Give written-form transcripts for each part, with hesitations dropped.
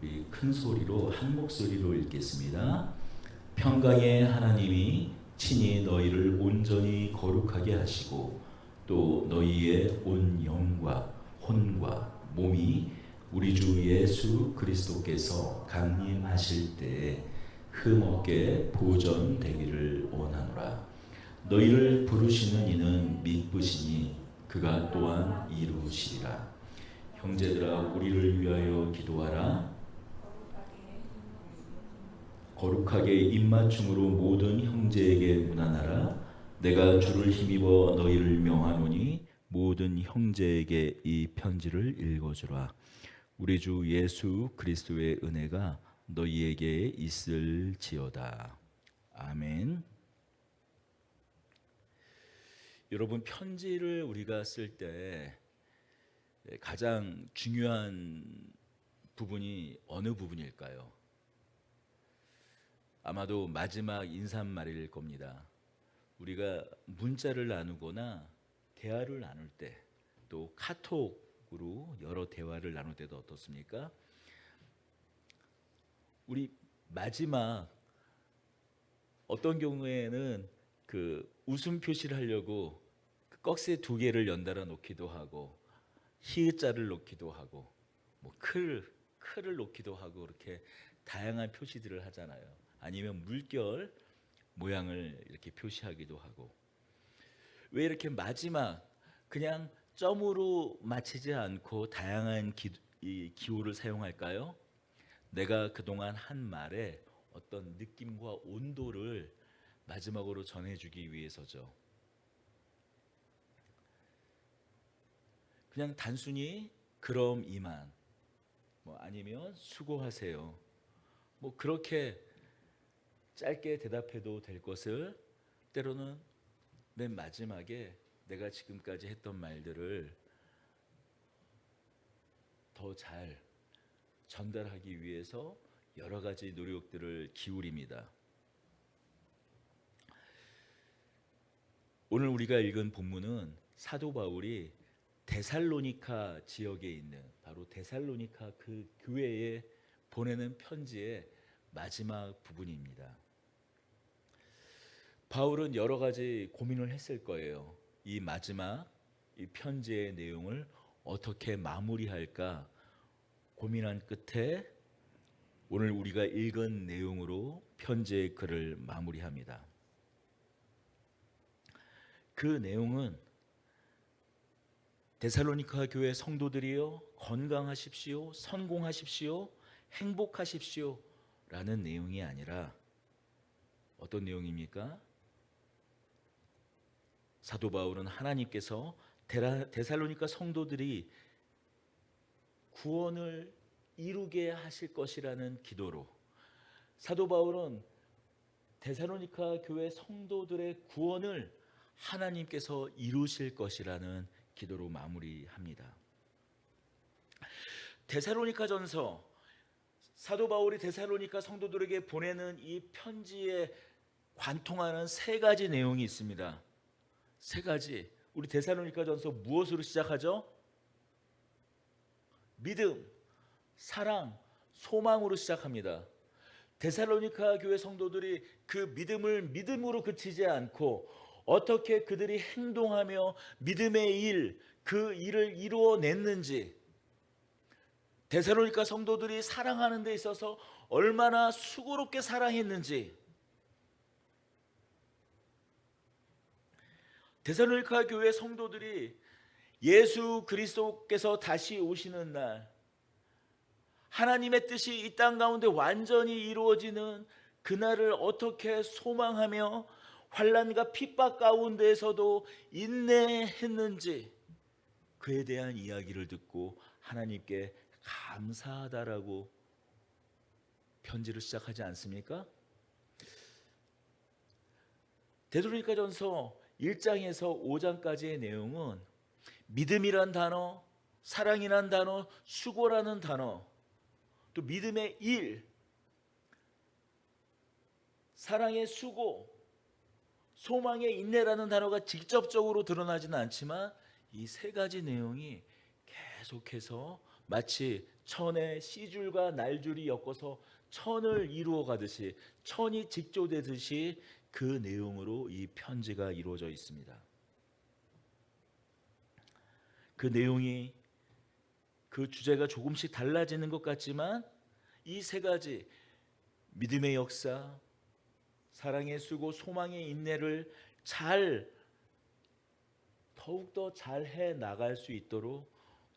우리 큰 소리로 한 목소리로 읽겠습니다. 평강의 하나님이 친히 너희를 온전히 거룩하게 하시고 또 너희의 온 영과 혼과 몸이 우리 주 예수 그리스도께서 강림하실 때에 흠없게 보존되기를 원하노라. 너희를 부르시는 이는 믿으시니 그가 또한 이루시리라. 형제들아, 우리를 위하여 기도하라. 거룩하게 입맞춤으로 모든 형제에게 문안하라. 내가 주를 힘입어 너희를 명하노니 모든 형제에게 이 편지를 읽어주라. 우리 주 예수 그리스도의 은혜가 너희에게 있을지어다. 아멘. 여러분, 편지를 우리가 쓸 때 가장 중요한 부분이 어느 부분일까요? 아마도 마지막 인사말일 겁니다. 우리가 문자를 나누거나 대화를 나눌 때, 또 카톡으로 여러 대화를 나눌 때도 어떻습니까? 우리 마지막 어떤 경우에는 그 웃음 표시를 하려고 꺽쇠 두 개를 연달아 놓기도 하고 히읗자를 놓기도 하고 뭐 클을 놓기도 하고 이렇게 다양한 표시들을 하잖아요. 아니면 물결 모양을 이렇게 표시하기도 하고. 왜 이렇게 마지막 그냥 점으로 마치지 않고 다양한 기호를 사용할까요? 내가 그동안 한 말에 어떤 느낌과 온도를 마지막으로 전해주기 위해서죠. 그냥 단순히 그럼 이만, 뭐 아니면 수고하세요, 뭐 그렇게 짧게 대답해도 될 것을 때로는 맨 마지막에 내가 지금까지 했던 말들을 더 잘 전달하기 위해서 여러 가지 노력들을 기울입니다. 오늘 우리가 읽은 본문은 사도 바울이 데살로니가 지역에 있는 바로 데살로니가 그 교회에 보내는 편지의 마지막 부분입니다. 바울은 여러 가지 고민을 했을 거예요. 이 마지막 이 편지의 내용을 어떻게 마무리할까 고민한 끝에 오늘 우리가 읽은 내용으로 편지의 글을 마무리합니다. 그 내용은 데살로니가 교회 성도들이여 건강하십시오, 성공하십시오, 행복하십시오 라는 내용이 아니라 어떤 내용입니까? 사도 바울은 하나님께서 데살로니가 성도들이 구원을 이루게 하실 것이라는 기도로, 사도 바울은 데살로니가 교회 성도들의 구원을 하나님께서 이루실 것이라는 기도로 마무리합니다. 데살로니가전서, 사도 바울이 데살로니가 성도들에게 보내는 이 편지에 관통하는 세 가지 내용이 있습니다. 세 가지. 우리 데살로니가전서 무엇으로 시작하죠? 믿음, 사랑, 소망으로 시작합니다. 데살로니가 교회 성도들이 그 믿음을 믿음으로 그치지 않고 어떻게 그들이 행동하며 믿음의 일, 그 일을 이루어냈는지, 데살로니가 성도들이 사랑하는 데 있어서 얼마나 수고롭게 사랑했는지, 데살로니가 교회 성도들이 예수 그리스도께서 다시 오시는 날, 하나님의 뜻이 이 땅 가운데 완전히 이루어지는 그날을 어떻게 소망하며 환난과 핍박 가운데에서도 인내했는지, 그에 대한 이야기를 듣고 하나님께 감사하다라고 편지를 시작하지 않습니까? 데살로니가전서 1장에서 5장까지의 내용은 믿음이란 단어, 사랑이란 단어, 수고라는 단어, 또 믿음의 일, 사랑의 수고, 소망의 인내라는 단어가 직접적으로 드러나지는 않지만 이 세 가지 내용이 계속해서 마치 천의 씨줄과 날줄이 엮어서 천을 이루어 가듯이, 천이 직조되듯이 그 내용으로 이 편지가 이루어져 있습니다. 그 내용이, 그 주제가 조금씩 달라지는 것 같지만 이 세 가지, 믿음의 역사, 사랑의 수고, 소망의 인내를 더욱더 잘 해 나갈 수 있도록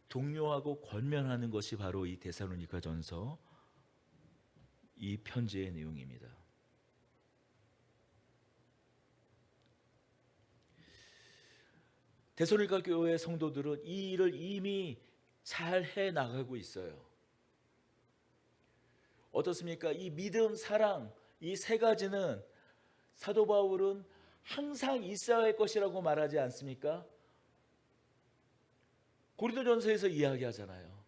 독려하고 권면하는 것이 바로 이 데살로니가전서 이 편지의 내용입니다. 데살로니가 교회 성도들은 이 일을 이미 잘 해 나가고 있어요. 어떻습니까? 이 믿음, 사랑, 이 세 가지는 사도 바울은 항상 있어야 할 것이라고 말하지 않습니까? 고린도전서에서 이야기하잖아요.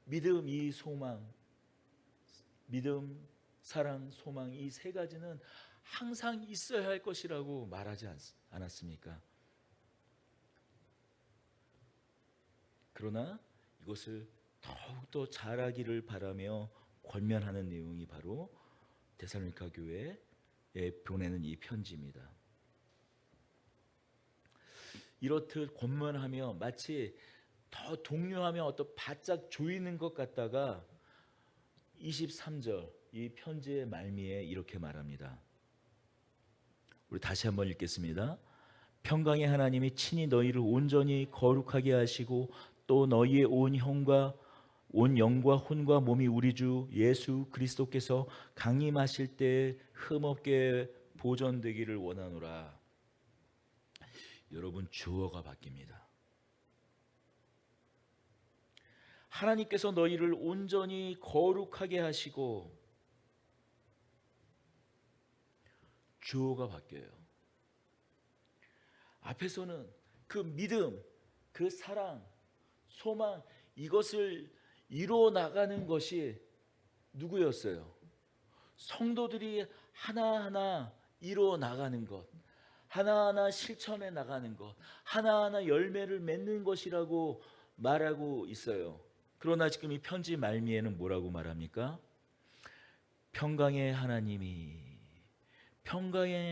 믿음, 믿음, 사랑, 소망, 이 세 가지는 항상 있어야 할 것이라고 말하지 않았습니까? 그러나 이것을 더욱더 잘하기를 바라며 권면하는 내용이 바로 데살로니가 교회에 보내는 이 편지입니다. 이렇듯 권면하며 마치 더 독려하며 어떤 바짝 조이는 것 같다가 23절 이 편지의 말미에 이렇게 말합니다. 우리 다시 한번 읽겠습니다. 평강의 하나님이 친히 너희를 온전히 거룩하게 하시고 또 너희의 온 영과 혼과 몸이 우리 주 예수 그리스도께서 강림하실 때 흠없게 보존되기를 원하노라. 여러분, 주어가 바뀝니다. 하나님께서 너희를 온전히 거룩하게 하시고, 주어가 바뀌어요. 앞에서는 그 믿음, 그 사랑, 소망, 이것을 이루어 나가는 것이 누구였어요? 성도들이 하나하나 이루어 나가는 것, 하나하나 실천해 나가는 것, 하나하나 열매를 맺는 것이라고 말하고 있어요. 그러나 지금 이 편지 말미에는 뭐라고 말합니까? 평강의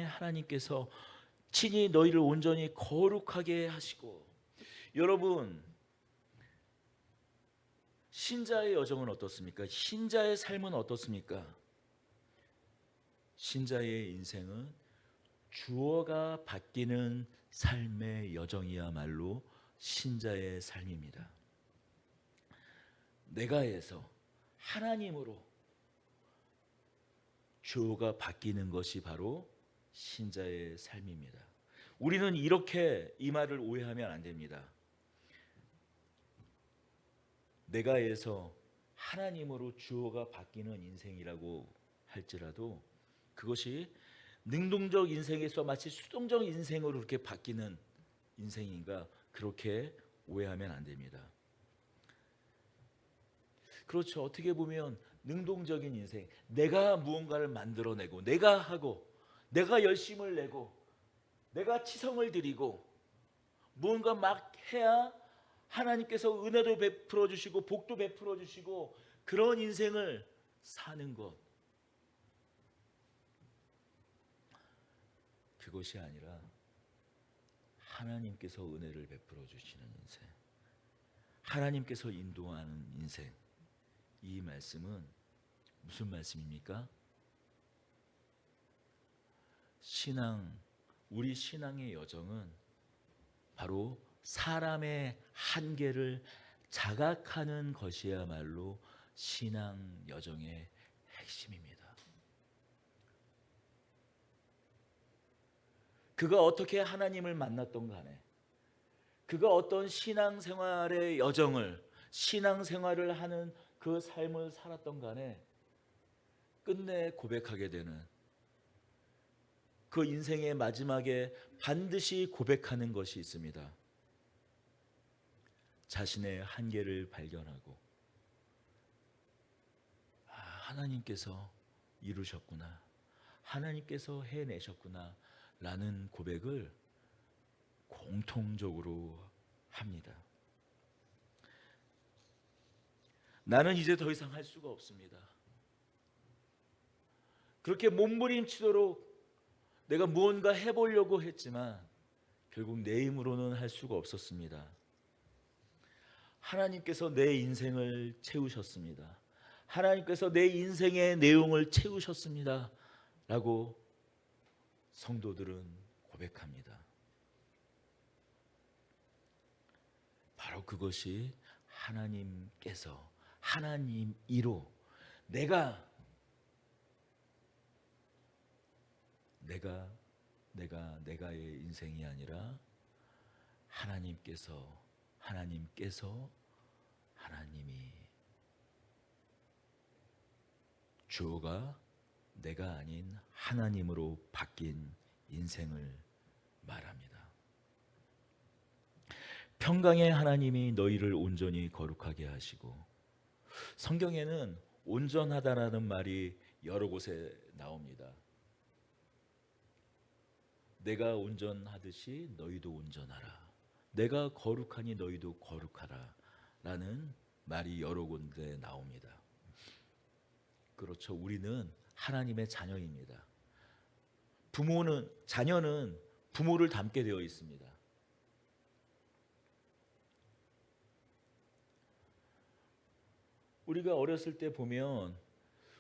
하나님께서 친히 너희를 온전히 거룩하게 하시고. 여러분, 신자의 여정은 어떻습니까? 신자의 삶은 어떻습니까? 신자의 인생은 주어가 바뀌는 삶의 여정이야말로 신자의 삶입니다. 내가에서 하나님으로 주어가 바뀌는 것이 바로 신자의 삶입니다. 우리는 이렇게 이 말을 오해하면 안 됩니다. 내가에서 하나님으로 주어가 바뀌는 인생이라고 할지라도 그것이 능동적 인생에서 마치 수동적 인생으로 그렇게 바뀌는 인생인가, 그렇게 오해하면 안 됩니다. 그렇죠. 어떻게 보면 능동적인 인생, 내가 무언가를 만들어내고 내가 하고 내가 열심을 내고 내가 치성을 드리고 무언가 막 해야 하나님께서 은혜도 베풀어 주시고 복도 베풀어 주시고 그런 인생을 사는 것, 그것이 아니라 하나님께서 은혜를 베풀어 주시는 인생, 하나님께서 인도하는 인생, 이 말씀은 무슨 말씀입니까? 우리 신앙의 여정은 바로 사람의 한계를 자각하는 것이야말로 신앙 여정의 핵심입니다. 그가 어떻게 하나님을 만났던 간에, 그가 어떤 신앙생활의 여정을, 신앙생활을 하는 그 삶을 살았던 간에 끝내 고백하게 되는, 그 인생의 마지막에 반드시 고백하는 것이 있습니다. 자신의 한계를 발견하고, 하나님께서 이루셨구나, 하나님께서 해내셨구나 라는 고백을 공통적으로 합니다. 나는 이제 더 이상 할 수가 없습니다. 그렇게 몸부림치도록 내가 무언가 해보려고 했지만 결국 내 힘으로는 할 수가 없었습니다. 하나님께서 내 인생을 채우셨습니다. 하나님께서 내 인생의 내용을 채우셨습니다. 라고 성도들은 고백합니다. 바로 그것이 하나님께서 하나님이로 내가의 인생이 아니라 하나님이 주어가 내가 아닌 하나님으로 바뀐 인생을 말합니다. 평강의 하나님이 너희를 온전히 거룩하게 하시고, 성경에는 온전하다라는 말이 여러 곳에 나옵니다. 내가 온전하듯이 너희도 온전하라. 내가 거룩하니 너희도 거룩하라. 라는 말이 여러 군데 나옵니다. 그렇죠. 우리는 하나님의 자녀입니다. 자녀는 부모를 닮게 되어 있습니다. 우리가 어렸을 때 보면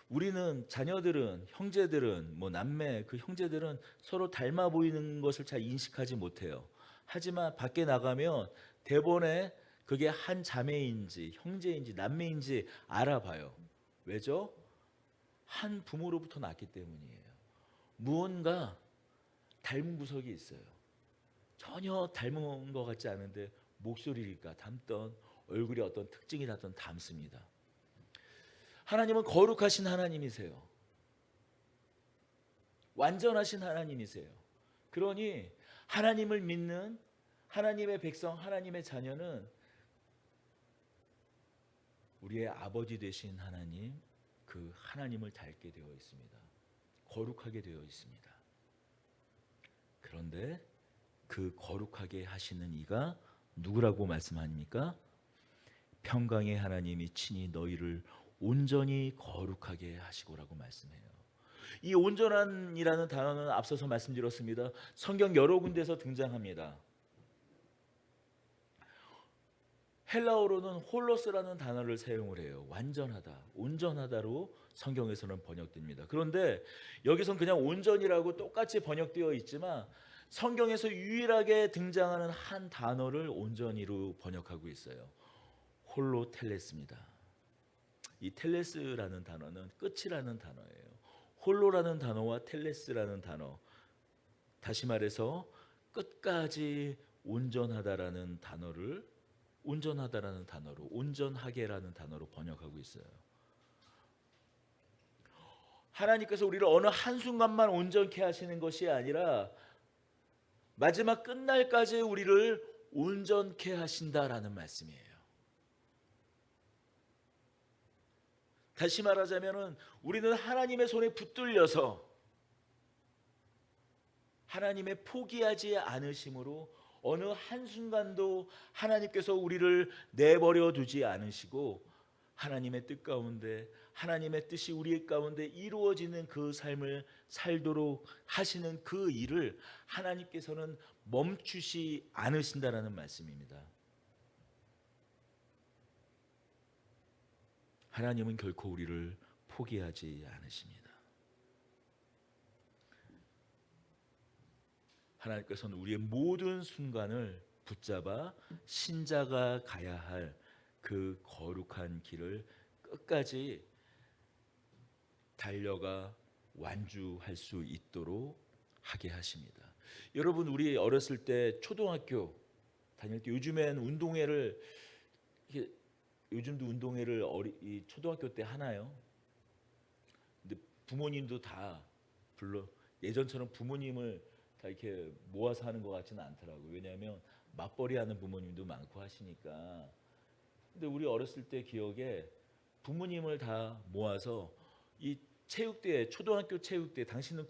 우리는 자녀들은 형제들은 남매 그 형제들은 서로 닮아 보이는 것을 잘 인식하지 못해요. 하지만 밖에 나가면 대번에 그게 한 자매인지 형제인지 남매인지 알아봐요. 왜죠? 한 부모로부터 났기 때문이에요. 무언가 닮은 구석이 있어요. 전혀 닮은 것 같지 않은데 목소리가 닮던 얼굴이 어떤 특징이 닿던 닮습니다. 하나님은 거룩하신 하나님이세요. 완전하신 하나님이세요. 그러니 하나님을 믿는 하나님의 백성, 하나님의 자녀는 우리의 아버지 되신 하나님, 그 하나님을 닮게 되어 있습니다. 거룩하게 되어 있습니다. 그런데 그 거룩하게 하시는 이가 누구라고 말씀합니까? 평강의 하나님이 친히 너희를 온전히 거룩하게 하시고라고 말씀해요. 이 온전한이라는 단어는 앞서서 말씀드렸습니다. 성경 여러 군데서 등장합니다. 헬라어로는 홀로스라는 단어를 사용을 해요. 완전하다, 온전하다로 성경에서는 번역됩니다. 그런데 여기선 그냥 온전이라고 똑같이 번역되어 있지만 성경에서 유일하게 등장하는 한 단어를 온전히로 번역하고 있어요. 홀로텔레스입니다. 이 텔레스라는 단어는 끝이라는 단어예요. 홀로라는 단어와 텔레스라는 단어, 다시 말해서 끝까지 온전하다라는 단어로 온전하게라는 단어로 번역하고 있어요. 하나님께서 우리를 어느 한순간만 온전케 하시는 것이 아니라 마지막 끝날까지 우리를 온전케 하신다라는 말씀이에요. 다시 말하자면 우리는 하나님의 손에 붙들려서 하나님의 포기하지 않으심으로 어느 한순간도 하나님께서 우리를 내버려 두지 않으시고 하나님의 뜻 가운데, 하나님의 뜻이 우리 가운데 이루어지는 그 삶을 살도록 하시는 그 일을 하나님께서는 멈추시 않으신다라는 말씀입니다. 하나님은 결코 우리를 포기하지 않으십니다. 하나님께서는 우리의 모든 순간을 붙잡아 신자가 가야 할 그 거룩한 길을 끝까지 달려가 완주할 수 있도록 하게 하십니다. 여러분, 우리 어렸을 때 초등학교 다닐 때 요즘도 운동회를 초등학교 때 하나요? 근데 부모님도 다 예전처럼 부모님을 다 이렇게 모아서 하는 것 같지는 않더라고요. 왜냐하면 맞벌이 하는 부모님도 많고 하시니까. 근데 우리 어렸을 때 기억에 부모님을 다 모아서 이 체육대회, 초등학교 체육대회, 당시는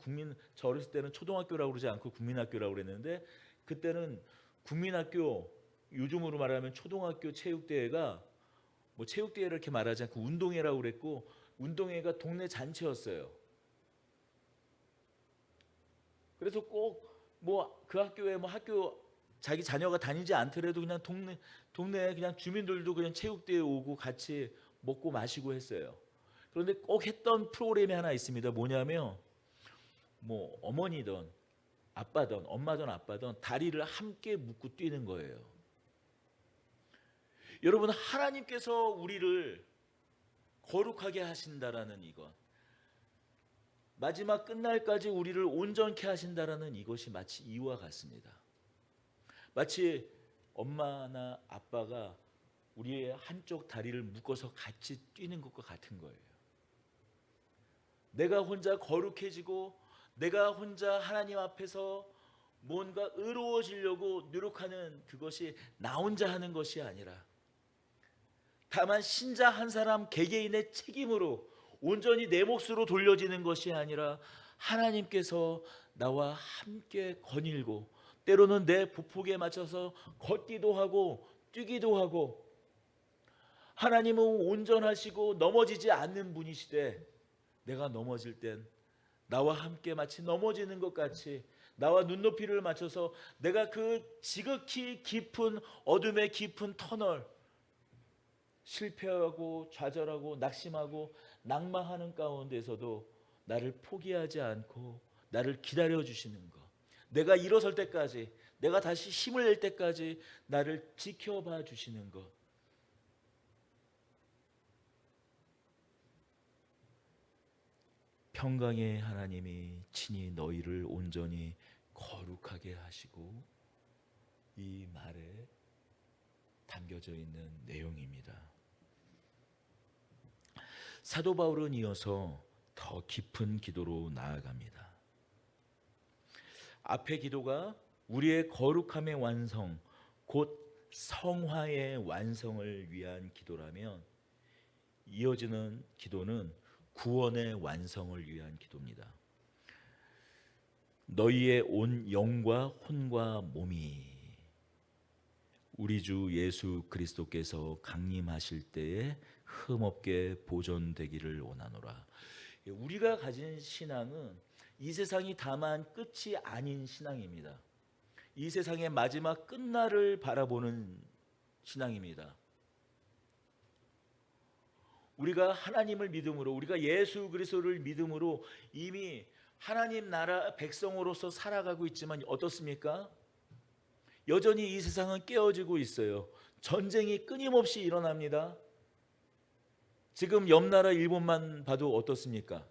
저 어렸을 때는 초등학교라고 그러지 않고 국민학교라고 그랬는데 그때는 국민학교, 요즘으로 말하면 초등학교 체육대회가 뭐 체육대회 이렇게 말하지 않고 운동회라고 그랬고, 운동회가 동네 잔치였어요. 그래서 꼭 뭐 그 학교에 뭐 학교 자기 자녀가 다니지 않더라도 그냥 동네 그냥 주민들도 그냥 체육대회 오고 같이 먹고 마시고 했어요. 그런데 꼭 했던 프로그램이 하나 있습니다. 뭐냐면 뭐 어머니든 아빠든 엄마든 아빠든 다리를 함께 묶고 뛰는 거예요. 여러분, 하나님께서 우리를 거룩하게 하신다라는 이것, 마지막 끝날까지 우리를 온전케 하신다라는 이것이 마치 이와 같습니다. 마치 엄마나 아빠가 우리의 한쪽 다리를 묶어서 같이 뛰는 것과 같은 거예요. 내가 혼자 거룩해지고 내가 혼자 하나님 앞에서 뭔가 의로워지려고 노력하는 그것이 나 혼자 하는 것이 아니라, 다만 신자 한 사람 개개인의 책임으로 온전히 내 몫으로 돌려지는 것이 아니라 하나님께서 나와 함께 거닐고 때로는 내 보폭에 맞춰서 걷기도 하고 뛰기도 하고, 하나님은 온전하시고 넘어지지 않는 분이시되 내가 넘어질 땐 나와 함께 마치 넘어지는 것 같이 나와 눈높이를 맞춰서 내가 그 지극히 깊은 어둠의 깊은 터널, 실패하고 좌절하고 낙심하고 낙마하는 가운데서도 나를 포기하지 않고 나를 기다려 주시는 것, 내가 일어설 때까지, 내가 다시 힘을 낼 때까지 나를 지켜봐 주시는 것, 평강의 하나님이 친히 너희를 온전히 거룩하게 하시고, 이 말에 담겨져 있는 내용입니다. 사도 바울은 이어서 더 깊은 기도로 나아갑니다. 앞의 기도가 우리의 거룩함의 완성, 곧 성화의 완성을 위한 기도라면, 이어지는 기도는 구원의 완성을 위한 기도입니다. 너희의 온 영과 혼과 몸이 우리 주 예수 그리스도께서 강림하실 때에 흠없게 보존되기를 원하노라. 우리가 가진 신앙은 이 세상이 다만 끝이 아닌 신앙입니다. 이 세상의 마지막 끝날을 바라보는 신앙입니다. 우리가 하나님을 믿음으로, 우리가 예수 그리스도를 믿음으로 이미 하나님 나라 백성으로서 살아가고 있지만 어떻습니까? 여전히 이 세상은 깨어지고 있어요. 전쟁이 끊임없이 일어납니다. 지금 옆 나라 일본만 봐도 어떻습니까?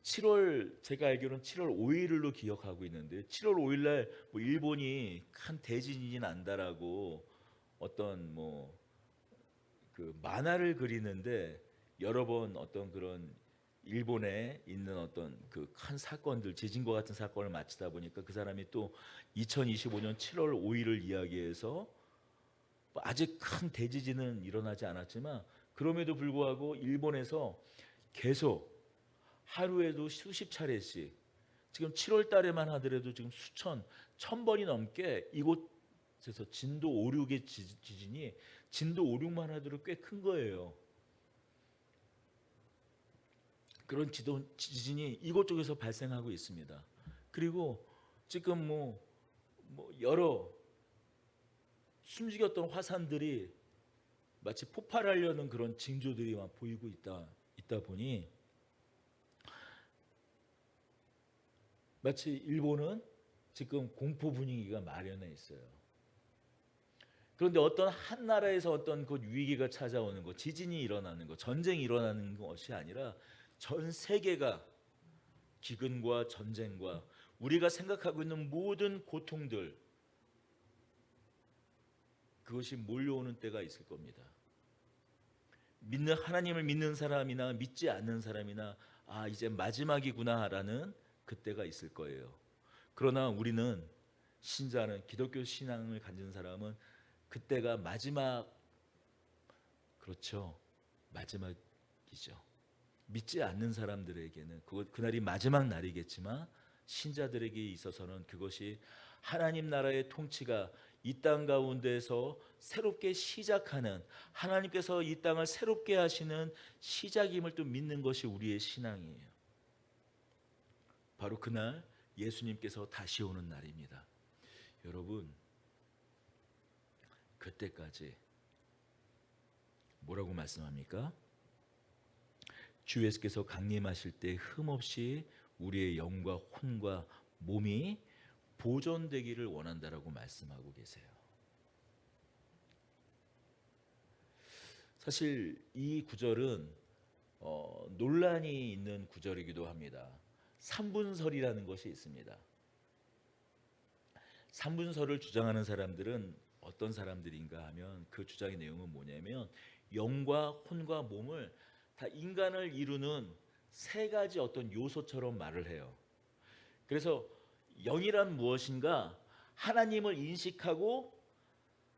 7월, 제가 알기로는 7월 5일로 기억하고 있는데, 7월 5일 날 뭐 일본이 큰 대지진이 난다라고 어떤 뭐 그 만화를 그리는데, 여러 번 어떤 그런 일본에 있는 어떤 그 큰 사건들, 지진과 같은 사건을 마치다 보니까 그 사람이 또 2025년 7월 5일을 이야기해서, 아직 큰 대지진은 일어나지 않았지만 그럼에도 불구하고 일본에서 계속 하루에도 수십 차례씩, 지금 7월 달에만 하더라도 지금 천 번이 넘게 이곳에서 진도 5, 6의 지진이 진도 5, 6만 하더라도 꽤 큰 거예요. 그런 지진이 이곳저곳에서 발생하고 있습니다. 그리고 지금 뭐 여러 숨죽였던 화산들이 마치 폭발하려는 그런 징조들이 막 보이고 있다 보니, 마치 일본은 지금 공포 분위기가 마련해 있어요. 그런데 어떤 한 나라에서 어떤 그 위기가 찾아오는 것, 지진이 일어나는 것, 전쟁이 일어나는 것이 아니라 전 세계가 기근과 전쟁과 우리가 생각하고 있는 모든 고통들, 그것이 몰려오는 때가 있을 겁니다. 하나님을 믿는 사람이나 믿지 않는 사람이나 이제 마지막이구나라는 그때가 있을 거예요. 그러나 우리는, 신자는, 기독교 신앙을 가진 사람은 그때가 그렇죠, 마지막이죠. 믿지 않는 사람들에게는 그날이 마지막 날이겠지만, 신자들에게 있어서는 그것이 하나님 나라의 통치가 이 땅 가운데서 새롭게 시작하는, 하나님께서 이 땅을 새롭게 하시는 시작임을 또 믿는 것이 우리의 신앙이에요. 바로 그날 예수님께서 다시 오는 날입니다. 여러분, 그때까지 뭐라고 말씀합니까? 주 예수께서 강림하실 때 흠없이 우리의 영과 혼과 몸이 보존되기를 원한다라고 말씀하고 계세요. 사실 이 구절은 논란이 있는 구절이기도 합니다. 삼분설이라는 것이 있습니다. 삼분설을 주장하는 사람들은 어떤 사람들인가 하면 그 주장의 내용은 뭐냐면 영과 혼과 몸을 다 인간을 이루는 세 가지 어떤 요소처럼 말을 해요. 그래서 영이란 무엇인가? 하나님을 인식하고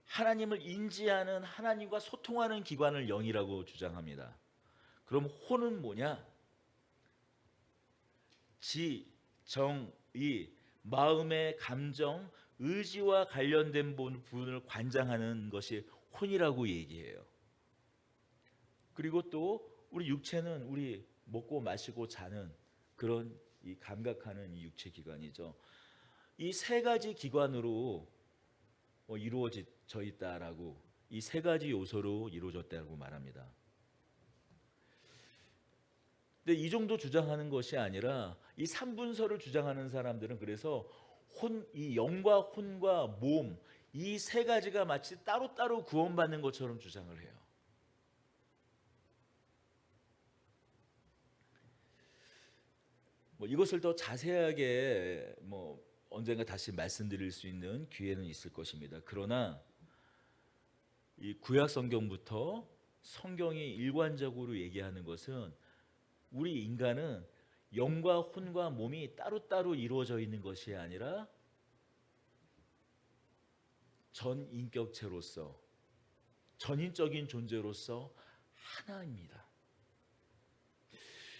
하나님을 인지하는, 하나님과 소통하는 기관을 영이라고 주장합니다. 그럼 혼은 뭐냐? 지, 정, 이, 마음의 감정, 의지와 관련된 부분을 관장하는 것이 혼이라고 얘기해요. 그리고 또 우리 육체는 우리 먹고 마시고 자는 그런 이 감각하는 이 육체 기관이죠. 이 세 가지 기관으로 이루어져 있다라고, 이 세 가지 요소로 이루어졌다고 말합니다. 근데 이 정도 주장하는 것이 아니라 이 삼분설을 주장하는 사람들은 그래서 이 영과 혼과 몸, 이 세 가지가 마치 따로따로 구원받는 것처럼 주장을 해요. 이것을 더 자세하게 언젠가 다시 말씀드릴 수 있는 기회는 있을 것입니다. 그러나 이 구약 성경부터 성경이 일관적으로 얘기하는 것은 우리 인간은 영과 혼과 몸이 따로따로 이루어져 있는 것이 아니라 전인격체로서, 전인적인 존재로서 하나입니다.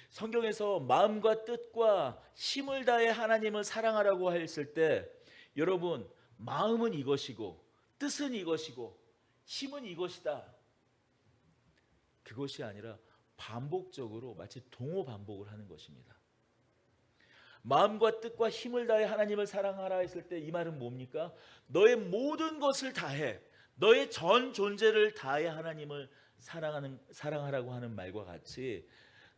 성경에서 마음과 뜻과 힘을 다해 하나님을 사랑하라고 했을 때, 여러분, 마음은 이것이고 뜻은 이것이고 힘은 이것이다, 그것이 아니라 반복적으로 마치 동호 반복을 하는 것입니다. 마음과 뜻과 힘을 다해 하나님을 사랑하라 했을 때 이 말은 뭡니까? 너의 모든 것을 다해, 너의 전 존재를 다해 하나님을 사랑하라고 하는 말과 같이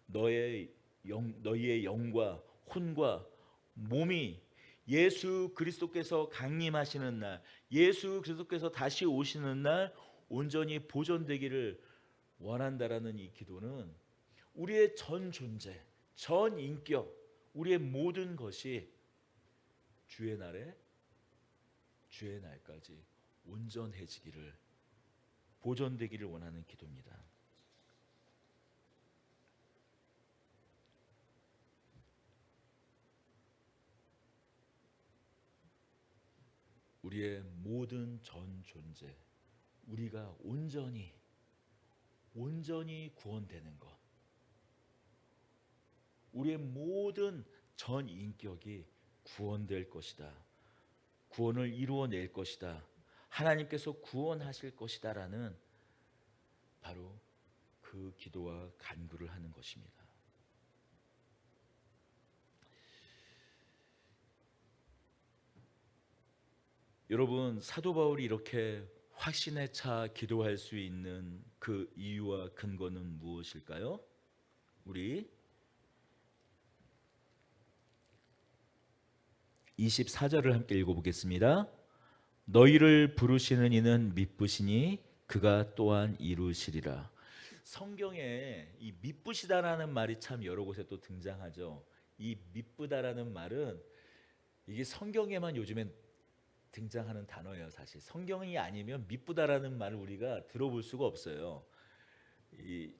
너희의 영과 혼과 몸이 예수 그리스도께서 강림하시는 날, 예수 그리스도께서 다시 오시는 날 온전히 보존되기를 원한다라는 이 기도는 우리의 전 존재, 전 인격, 우리의 모든 것이 주의 날까지 온전해지기를, 보존되기를 원하는 기도입니다. 우리의 모든 전 존재, 우리가 온전히 구원되는 것, 우리의 모든 전 인격이 구원될 것이다, 구원을 이루어낼 것이다, 하나님께서 구원하실 것이다라는 바로 그 기도와 간구를 하는 것입니다. 여러분, 사도 바울이 이렇게 확신에 차 기도할 수 있는 그 이유와 근거는 무엇일까요? 우리 24절을 함께 읽어보겠습니다. 너희를 부르시는 이는 미쁘시니 그가 또한 이루시리라. 성경에 이 미쁘시다라는 말이 참 여러 곳에 또 등장하죠. 이 미쁘다라는 말은 이게 성경에만 요즘엔 등장하는 단어예요. 사실 성경이 아니면 미쁘다라는 말을 우리가 들어볼 수가 없어요.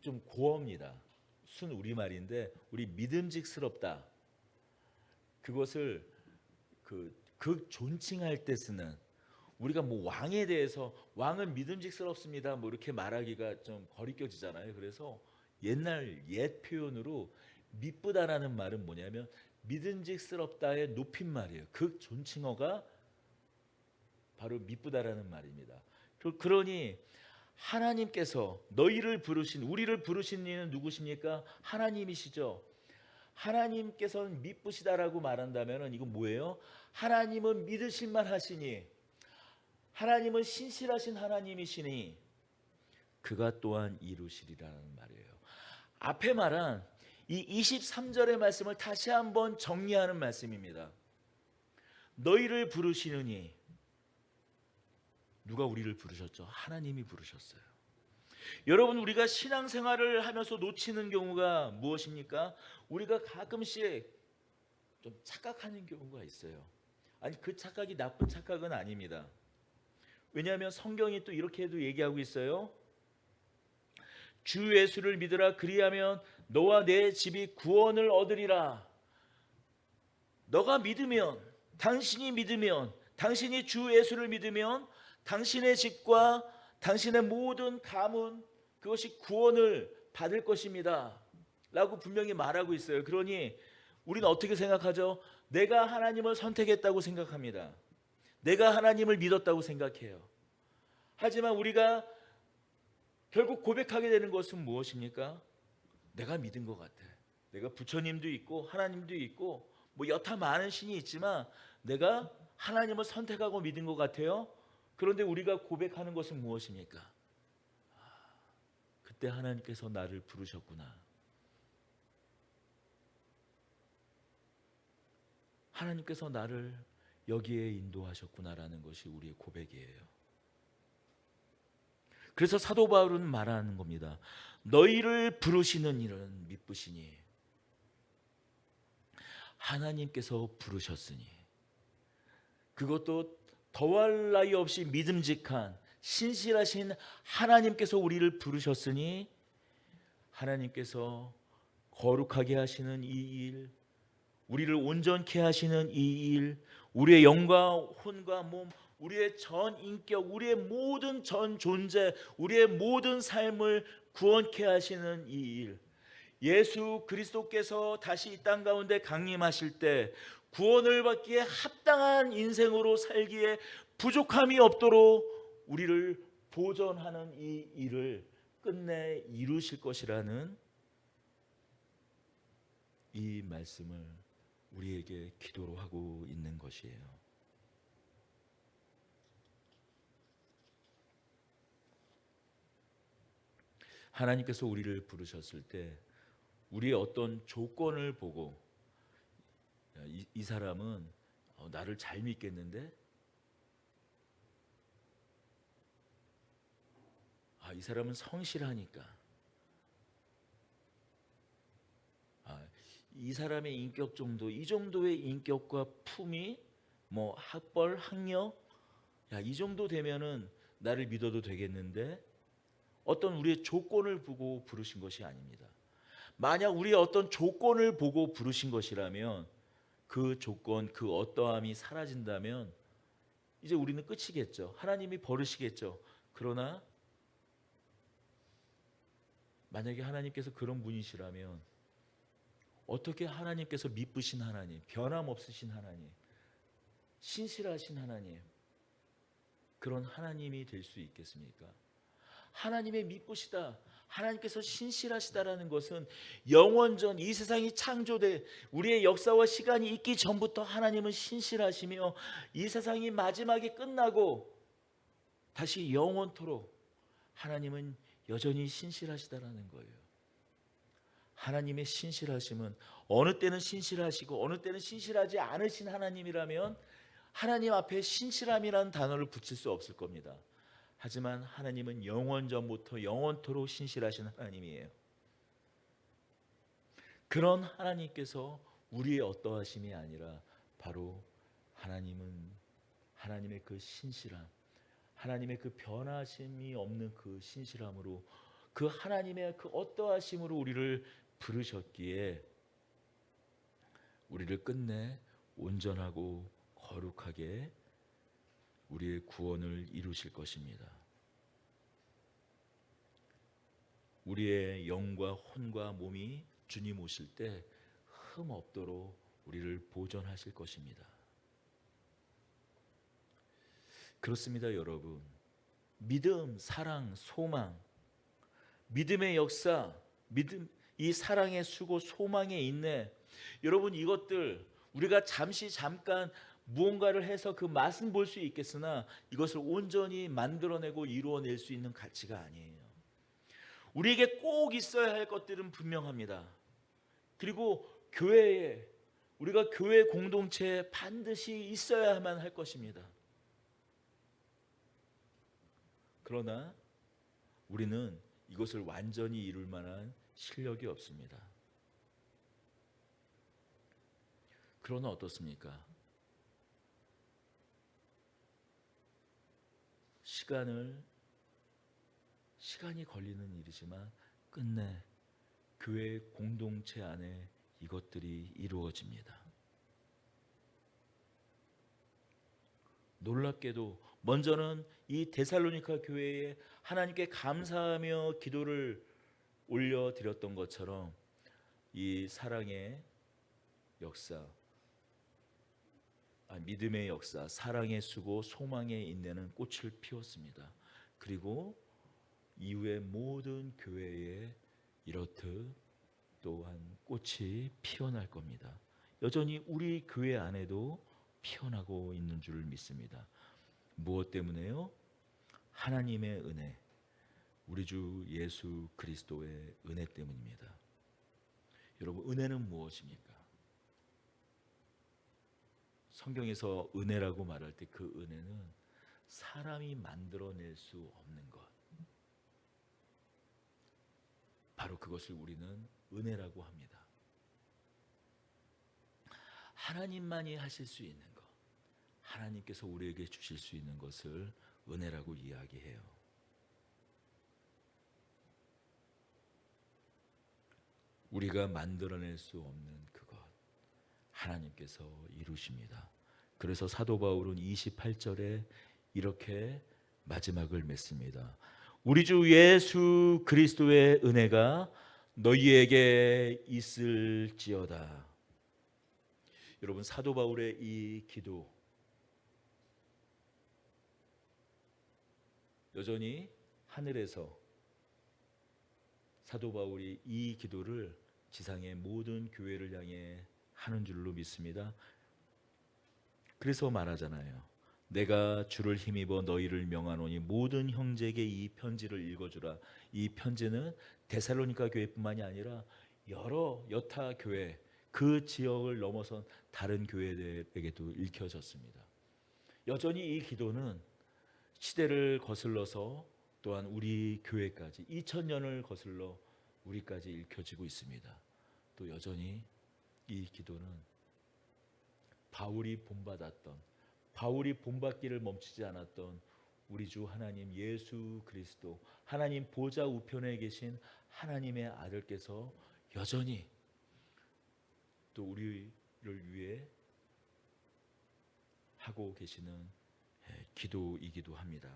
좀 고어입니다. 순 우리말인데 우리 믿음직스럽다, 그것을 그 존칭할 때 쓰는, 우리가 왕에 대해서 왕은 믿음직스럽습니다 이렇게 말하기가 좀 거리껴지잖아요. 그래서 옛 표현으로 미쁘다라는 말은 뭐냐면 믿음직스럽다의 높임말이에요. 그 존칭어가 바로 미쁘다라는 말입니다. 그러니 하나님께서 너희를 부르신, 우리를 부르신 이는 누구십니까? 하나님이시죠. 하나님께서는 미쁘시다라고 말한다면 이건 뭐예요? 하나님은 믿으실만 하시니, 하나님은 신실하신 하나님이시니 그가 또한 이루시리라는 말이에요. 앞에 말한 이 23절의 말씀을 다시 한번 정리하는 말씀입니다. 너희를 부르시느니, 누가 우리를 부르셨죠? 하나님이 부르셨어요. 여러분, 우리가 신앙생활을 하면서 놓치는 경우가 무엇입니까? 우리가 가끔씩 좀 착각하는 경우가 있어요. 아니, 그 착각이 나쁜 착각은 아닙니다. 왜냐하면 성경이 또 이렇게도 얘기하고 있어요. 주 예수를 믿으라, 그리하면 너와 내 집이 구원을 얻으리라. 너가 믿으면, 당신이 믿으면, 당신이 주 예수를 믿으면 당신의 집과 당신의 모든 가문, 그것이 구원을 받을 것입니다 라고 분명히 말하고 있어요. 그러니 우리는 어떻게 생각하죠? 내가 하나님을 선택했다고 생각합니다. 내가 하나님을 믿었다고 생각해요. 하지만 우리가 결국 고백하게 되는 것은 무엇입니까? 내가 믿은 것 같아. 내가 부처님도 있고 하나님도 있고 뭐 여타 많은 신이 있지만 내가 하나님을 선택하고 믿은 것 같아요. 그런데 우리가 고백하는 것은 무엇입니까? 그때 하나님께서 나를 부르셨구나. 하나님께서 나를 여기에 인도하셨구나라는 것이 우리의 고백이에요. 그래서 사도 바울은 말하는 겁니다. 너희를 부르시는 이는 미쁘시니, 하나님께서 부르셨으니, 그것도 더할 나위 없이 믿음직한 신실하신 하나님께서 우리를 부르셨으니, 하나님께서 거룩하게 하시는 이 일, 우리를 온전케 하시는 이 일, 우리의 영과 혼과 몸, 우리의 전 인격, 우리의 모든 전 존재, 우리의 모든 삶을 구원케 하시는 이 일, 예수 그리스도께서 다시 이 땅 가운데 강림하실 때 구원을 받기에 합당한 인생으로 살기에 부족함이 없도록 우리를 보존하는 이 일을 끝내 이루실 것이라는 이 말씀을 우리에게 기도로 하고 있는 것이에요. 하나님께서 우리를 부르셨을 때 우리의 어떤 조건을 보고 이 사람은 나를 잘 믿겠는데, 이 사람은 성실하니까, 이 사람의 인격 정도, 이 정도의 인격과 품위, 뭐 학벌, 학력, 이 정도 되면은 나를 믿어도 되겠는데, 어떤 우리의 조건을 보고 부르신 것이 아닙니다. 만약 우리의 어떤 조건을 보고 부르신 것이라면 그 조건, 그 어떠함이 사라진다면 이제 우리는 끝이겠죠. 하나님이 버리시겠죠. 그러나 만약에 하나님께서 그런 분이시라면 어떻게 하나님께서 미쁘신 하나님, 변함없으신 하나님, 신실하신 하나님, 그런 하나님이 될 수 있겠습니까? 하나님의 미쁘시다, 하나님께서 신실하시다라는 것은 영원전 이 세상이 창조돼 우리의 역사와 시간이 있기 전부터 하나님은 신실하시며 이 세상이 마지막에 끝나고 다시 영원토록 하나님은 여전히 신실하시다라는 거예요. 하나님의 신실하심은 어느 때는 신실하시고 어느 때는 신실하지 않으신 하나님이라면 하나님 앞에 신실함이라는 단어를 붙일 수 없을 겁니다. 하지만 하나님은 영원전부터 영원토록 신실하신 하나님이에요. 그런 하나님께서 우리의 어떠하심이 아니라 바로 하나님은 하나님의 그 신실함, 하나님의 그 변하심이 없는 그 신실함으로, 그 하나님의 그 어떠하심으로 우리를 부르셨기에 우리를 끝내 온전하고 거룩하게 우리의 구원을 이루실 것입니다. 우리의 영과 혼과 몸이 주님 오실 때 흠 없도록 우리를 보존하실 것입니다. 그렇습니다, 여러분. 믿음, 사랑, 소망, 믿음의 역사, 믿음, 이 사랑의 수고, 소망의 인내. 여러분, 이것들 우리가 잠깐 무언가를 해서 그 맛은 볼 수 있겠으나 이것을 온전히 만들어내고 이루어낼 수 있는 가치가 아니에요. 우리에게 꼭 있어야 할 것들은 분명합니다. 그리고 우리가 교회 공동체에 반드시 있어야만 할 것입니다. 그러나 우리는 이것을 완전히 이룰 만한 실력이 없습니다. 그러나 어떻습니까? 시간이 걸리는 일이지만 끝내 교회 공동체 안에 이것들이 이루어집니다. 놀랍게도 먼저는 이 데살로니가 교회에 하나님께 감사하며 기도를 올려드렸던 것처럼 이 사랑의 역사, 믿음의 역사, 사랑의 수고, 소망의 인내는 꽃을 피웠습니다. 그리고 이후에 모든 교회에 이렇듯 또한 꽃이 피어날 겁니다. 여전히 우리 교회 안에도 피어나고 있는 줄 믿습니다. 무엇 때문에요? 하나님의 은혜, 우리 주 예수 그리스도의 은혜 때문입니다. 여러분, 은혜는 무엇입니까? 성경에서 은혜라고 말할 때 그 은혜는 사람이 만들어낼 수 없는 것, 바로 그것을 우리는 은혜라고 합니다. 하나님만이 하실 수 있는 것, 하나님께서 우리에게 주실 수 있는 것을 은혜라고 이야기해요. 우리가 만들어낼 수 없는 그것, 하나님께서 이루십니다. 그래서 사도 바울은 28절에 이렇게 마지막을 맺습니다. 우리 주 예수 그리스도의 은혜가 너희에게 있을지어다. 여러분, 사도 바울의 이 기도, 여전히 하늘에서 사도 바울이 이 기도를 지상의 모든 교회를 향해 하는 줄로 믿습니다. 그래서 말하잖아요. 내가 주를 힘입어 너희를 명하노니 모든 형제에게 이 편지를 읽어주라. 이 편지는 데살로니가 교회뿐만이 아니라 여타 교회, 그 지역을 넘어선 다른 교회들에게도 읽혀졌습니다. 여전히 이 기도는 시대를 거슬러서 또한 우리 교회까지 2000년을 거슬러 우리까지 읽혀지고 있습니다. 또 여전히 이 기도는 바울이 본받기를 멈추지 않았던 우리 주 하나님 예수 그리스도, 하나님 보좌 우편에 계신 하나님의 아들께서 여전히 또 우리를 위해 하고 계시는 기도이기도 합니다.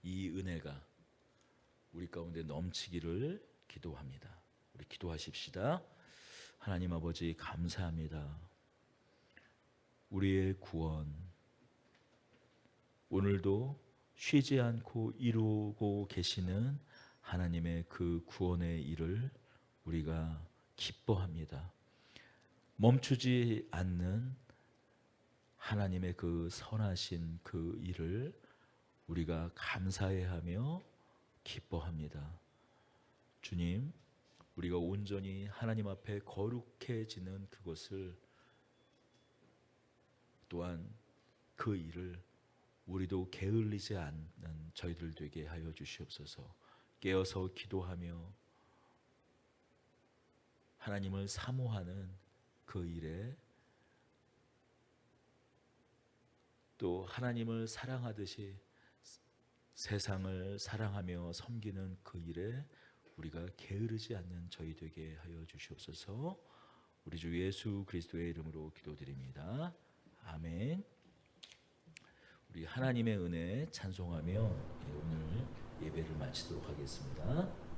이 은혜가 우리 가운데 넘치기를 기도합니다. 우리 기도하십시다. 하나님 아버지, 감사합니다. 우리의 구원, 오늘도 쉬지 않고 이루고 계시는 하나님의 그 구원의 일을 우리가 기뻐합니다. 멈추지 않는 하나님의 그 선하신 그 일을 우리가 감사해하며 기뻐합니다. 주님, 우리가 온전히 하나님 앞에 거룩해지는 그것을, 또한 그 일을 우리도 게을리지 않는 저희들 되게 하여 주시옵소서. 깨어서 기도하며 하나님을 사모하는 그 일에, 또 하나님을 사랑하듯이 세상을 사랑하며 섬기는 그 일에 우리가 게으르지 않는 저희 되게 하여 주시옵소서. 우리 주 예수 그리스도의 이름으로 기도드립니다. 아멘. 우리 하나님의 은혜 찬송하며 오늘 예배를 마치도록 하겠습니다.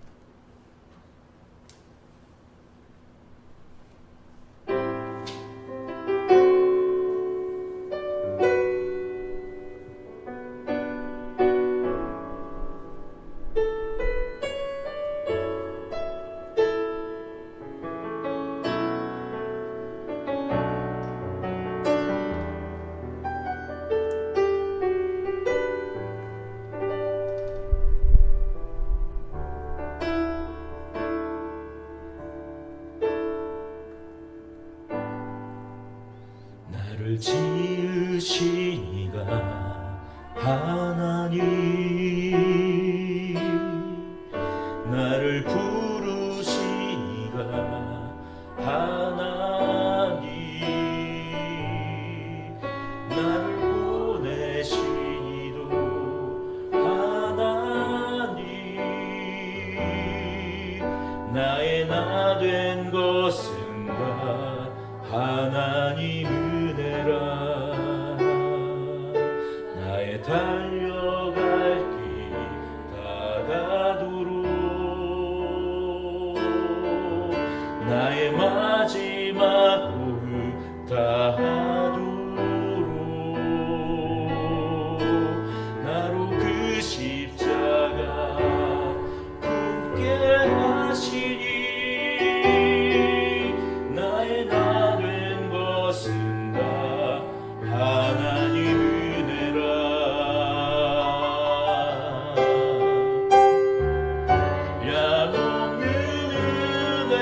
하나님 나를 부르시니가 하나님 나를 보내시니도 하나님 나의 나 된 것은 다 하나님 은혜라 나의 달려갈 길 다가도록 나의 마지막 호흡 다하도록 나로 그 십자가 품게 하시니 나의 나 된 것은 다 하나님 은혜라 양없는 은혜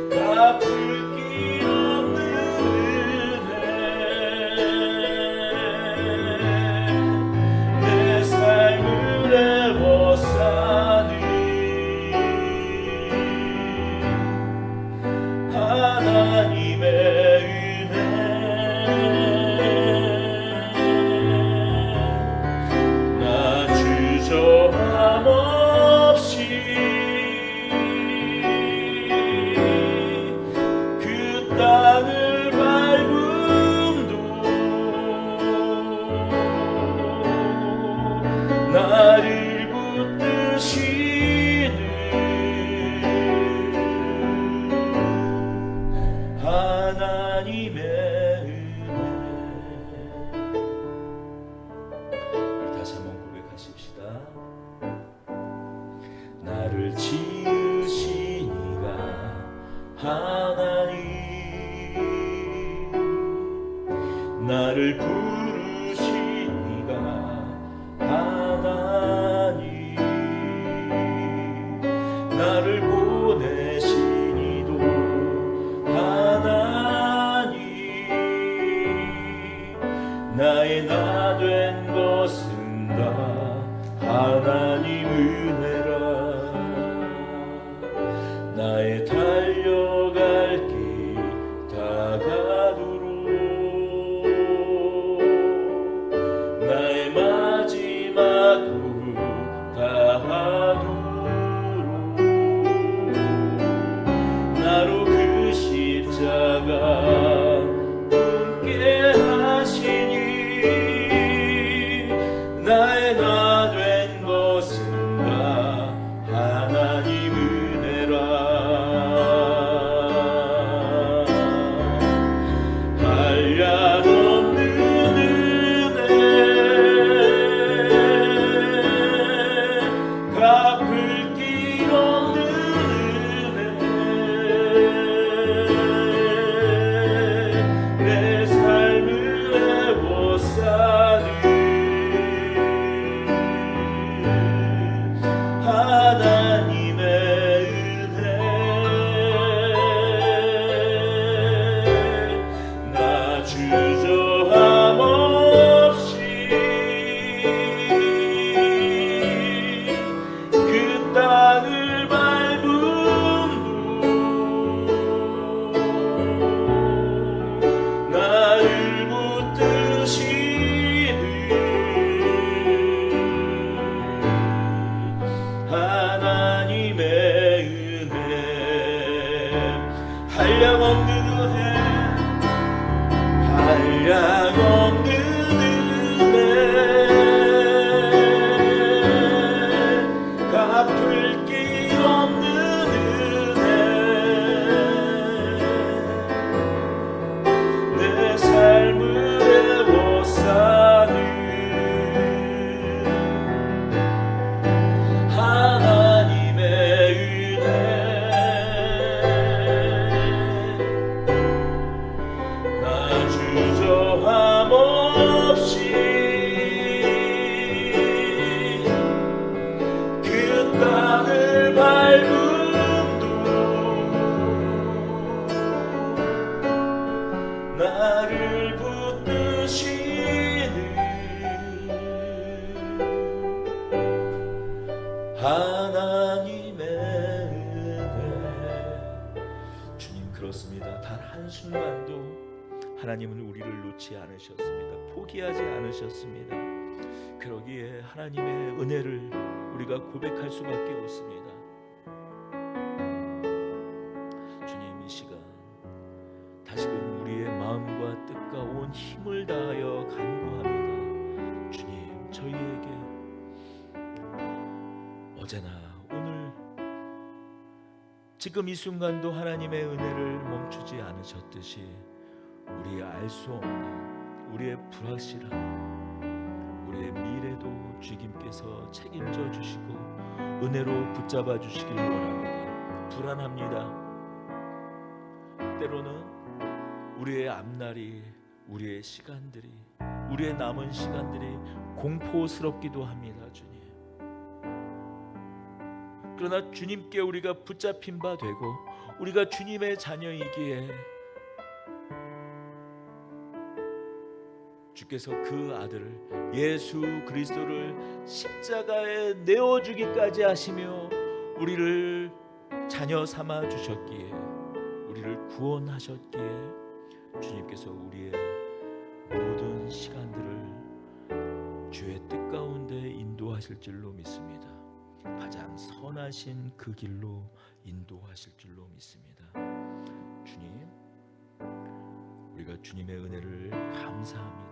갚을 길 없는 은혜 내 삶을 애워싸는 하나님의 은혜 나 주저함 없이 그 땅을 밟음도 나를 붙드시는 하나님의 은혜 다시 한번 고백하십시다. 나를 지으시니가 하나님 나를 부르시니가 하나님 나를 보내시니도 하나님 나의 나 된 것은 다 하나님 은혜라 나의 달려갈 길 다가도록 나의 마지막 호흡 다하도록 나로 그 십자가 품게 하시니 나의 나 된 것은 다 하나님은 우리를 놓지 않으셨습니다. 포기하지 않으셨습니다. 그러기에 하나님의 은혜를 우리가 고백할 수밖에 없습니다. 주님, 이 시간 다시금 우리의 마음과 뜻과 온 힘을 다하여 간구합니다. 주님, 저희에게 어제나 오늘 지금 이 순간도 하나님의 은혜를 멈추지 않으셨듯이 우리의 알 수 없는 우리의 불확실한 우리의 미래도 주님께서 책임져 주시고 은혜로 붙잡아 주시길 원합니다. 불안합니다. 때로는 우리의 앞날이, 우리의 시간들이, 우리의 남은 시간들이 공포스럽기도 합니다. 주님, 그러나 주님께 우리가 붙잡힌 바 되고 우리가 주님의 자녀이기에 주께서 그 아들을, 예수 그리스도를 십자가에 내어주기까지 하시며 우리를 자녀 삼아 주셨기에, 우리를 구원하셨기에 주님께서 우리의 모든 시간들을 주의 뜻 가운데 인도하실 줄로 믿습니다. 가장 선하신 그 길로 인도하실 줄로 믿습니다. 주님, 우리가 주님의 은혜를 감사합니다.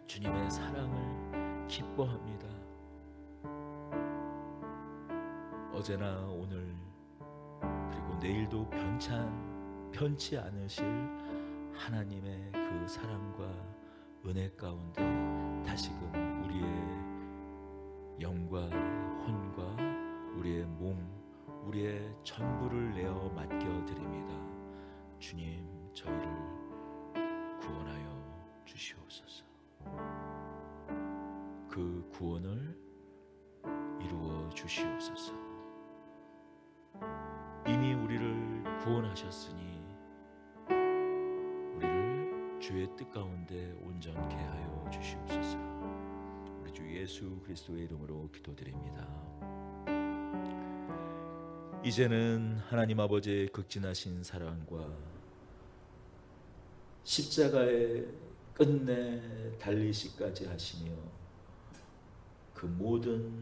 주님의 사랑을 기뻐합니다. 어제나 오늘 그리고 내일도 변치 않으실 하나님의 그 사랑과 은혜 가운데 다시금 우리의 영과 혼과 우리의 몸, 우리의 전부를 내어 맡겨드립니다. 주님, 저희를 구원하여 주시옵소서. 그 구원을 이루어 주시옵소서. 이미 우리를 구원하셨으니 우리를 주의 뜻 가운데 온전케 하여 주시옵소서. 우리 주 예수 그리스도의 이름으로 기도드립니다. 이제는 하나님 아버지의 극진하신 사랑과 십자가에 끝내 달리시까지 하시며 그 모든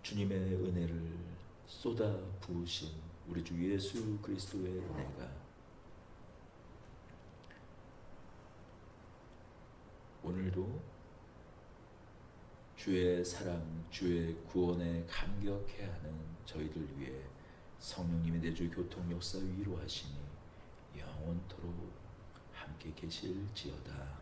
주님의 은혜를 쏟아 부으신 우리 주 예수 그리스도의 은혜가 오늘도 주의 사랑, 주의 구원에 감격해 하는 저희들 위해 성령님이 내주 교통 역사 위로하시니 영원토록 함께 계실지어다.